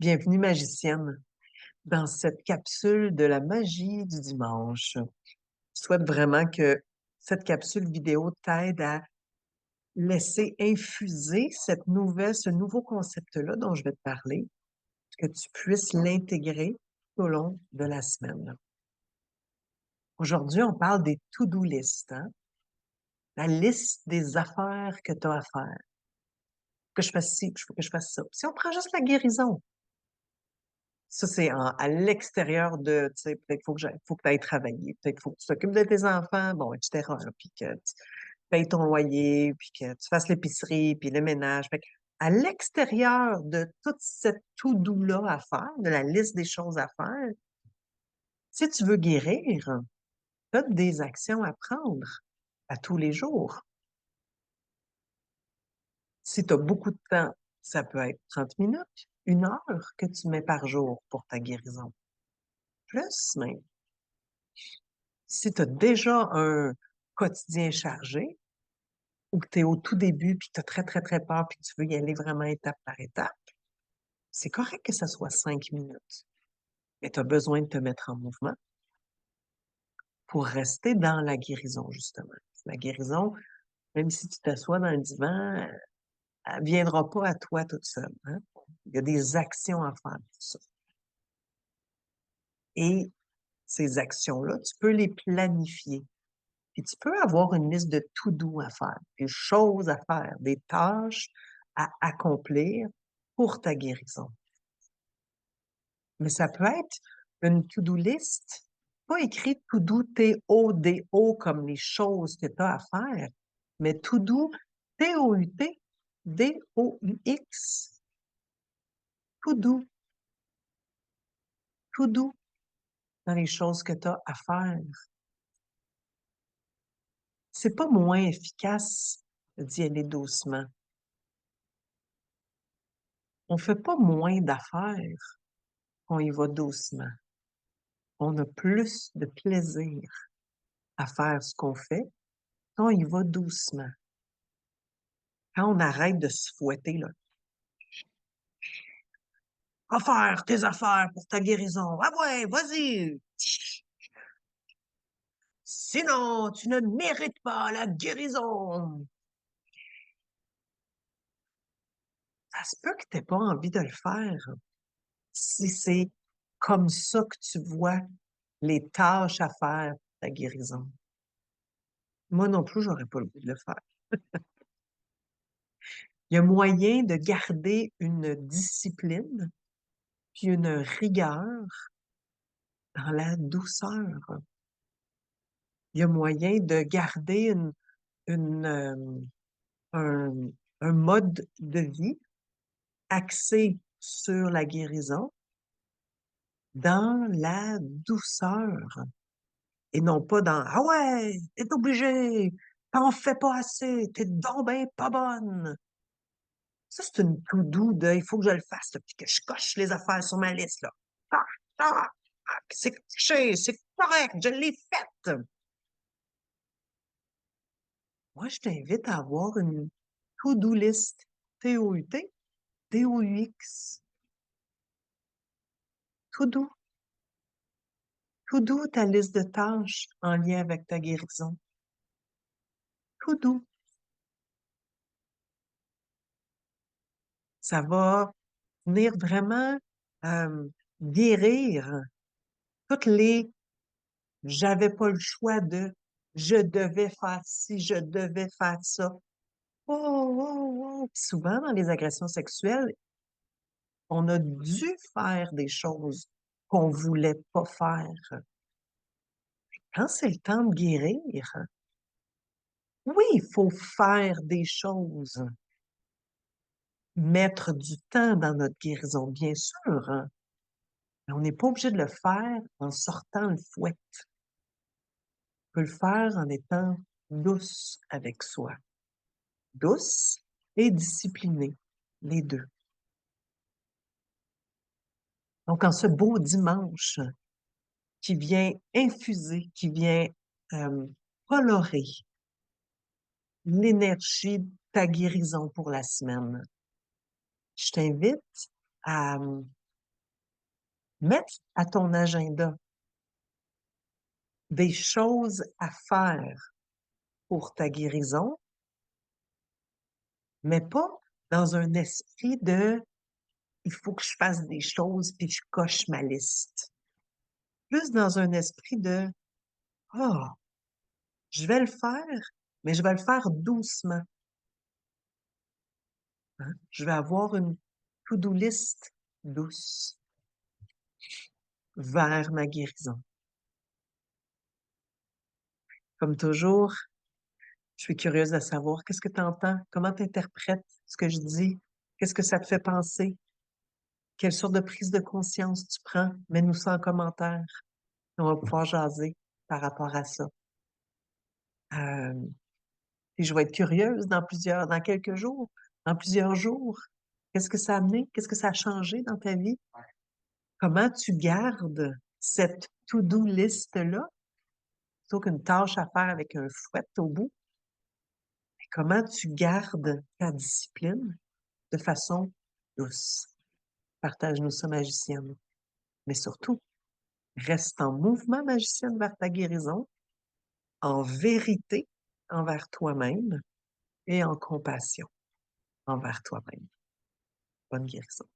Bienvenue magicienne dans cette capsule de la magie du dimanche. Je souhaite vraiment que cette capsule vidéo t'aide à laisser infuser ce nouveau concept-là dont je vais te parler, que tu puisses l'intégrer tout au long de la semaine. Aujourd'hui, on parle des to-do list, hein? La liste des affaires que tu as à faire. Faut que je fasse ci, faut que je fasse ça. Si on prend juste la guérison, ça, c'est à l'extérieur de, tu sais, peut-être faut que tu ailles travailler, peut-être faut que tu t'occupes de tes enfants, bon, etc., là, puis que tu payes ton loyer, puis que tu fasses l'épicerie, puis le ménage. Fait que à l'extérieur de toute cette to-do-là à faire, de la liste des choses à faire, si tu veux guérir, tu as des actions à prendre à tous les jours. Si tu as beaucoup de temps, ça peut être 30 minutes, 1 heure que tu mets par jour pour ta guérison. Plus même. Si tu as déjà un quotidien chargé ou que tu es au tout début puis que tu as très, très, très peur puis que tu veux y aller vraiment étape par étape, c'est correct que ça soit 5 minutes. Mais tu as besoin de te mettre en mouvement pour rester dans la guérison, justement. La guérison, même si tu t'assois dans le divan, elle viendra pas à toi toute seule, hein. Il y a des actions à faire pour ça. Et ces actions-là, tu peux les planifier. Puis tu peux avoir une liste de to-do à faire, des choses à faire, des tâches à accomplir pour ta guérison. Mais ça peut être une to-do list, pas écrit to-do, T-O-D-O, comme les choses que tu as à faire, mais to-do, T-O-U-T, D-O-U-X, to-do, to-do, dans les choses que tu as à faire. C'est pas moins efficace d'y aller doucement. On fait pas moins d'affaires qu'on y va doucement. On a plus de plaisir à faire ce qu'on fait quand on y va doucement. Quand on arrête de se fouetter, là. Va faire tes affaires pour ta guérison. Ah ouais, vas-y. Sinon, tu ne mérites pas la guérison. Ça se peut que tu n'aies pas envie de le faire si c'est comme ça que tu vois les tâches à faire pour ta guérison. Moi non plus, j'aurais pas le goût de le faire. Il y a moyen de garder une discipline puis une rigueur dans la douceur. Il y a moyen de garder une, un, un mode de vie axé sur la guérison dans la douceur et non pas dans «Ah ouais, t'es obligé, t'en fais pas assez, t'es donc ben pas bonne». Ça, c'est une to-do de «Il faut que je le fasse, là, puis que je coche les affaires sur ma liste, là. Ah, ah, ah, c'est coché, c'est correct, je l'ai faite. Moi, je t'invite à avoir une to-do list, T-O-U-T, D-O-U-X, to-do, to-do, ta liste de tâches en lien avec ta guérison. To-do. Ça va venir vraiment euh, guérir toutes les j'avais pas le choix de je devais faire ci, je devais faire ça. Oh, oh, oh. Puis souvent, dans les agressions sexuelles, on a dû faire des choses qu'on voulait pas faire. Quand c'est le temps de guérir, oui, il faut faire des choses, mettre du temps dans notre guérison, bien sûr, hein, mais on n'est pas obligé de le faire en sortant le fouet. On peut le faire en étant douce avec soi. Douce et disciplinée, les deux. Donc, en ce beau dimanche qui vient infuser, qui vient euh, colorer l'énergie de ta guérison pour la semaine, je t'invite à Mettre à ton agenda des choses à faire pour ta guérison, mais pas dans un esprit de il faut que je fasse des choses puis je coche ma liste. Plus dans un esprit de ah, je vais le faire, mais je vais le faire doucement. Hein. Je vais avoir une to-do list douce vers ma guérison. Comme toujours, je suis curieuse de savoir qu'est-ce que tu entends, comment tu interprètes ce que je dis, qu'est-ce que ça te fait penser, quelle sorte de prise de conscience tu prends, mets-nous ça en commentaire. On va pouvoir jaser par rapport à ça. Euh, Puis je vais être curieuse dans quelques jours, dans plusieurs jours. Qu'est-ce que ça a amené? Qu'est-ce que ça a changé dans ta vie? Comment tu gardes cette to-do list-là, plutôt qu'une tâche à faire avec un fouet au bout? Et comment tu gardes ta discipline de façon douce? Partage-nous ça, magicienne. Mais surtout, reste en mouvement, magicienne, vers ta guérison, en vérité envers toi-même et en compassion envers toi-même. Bonne guérison.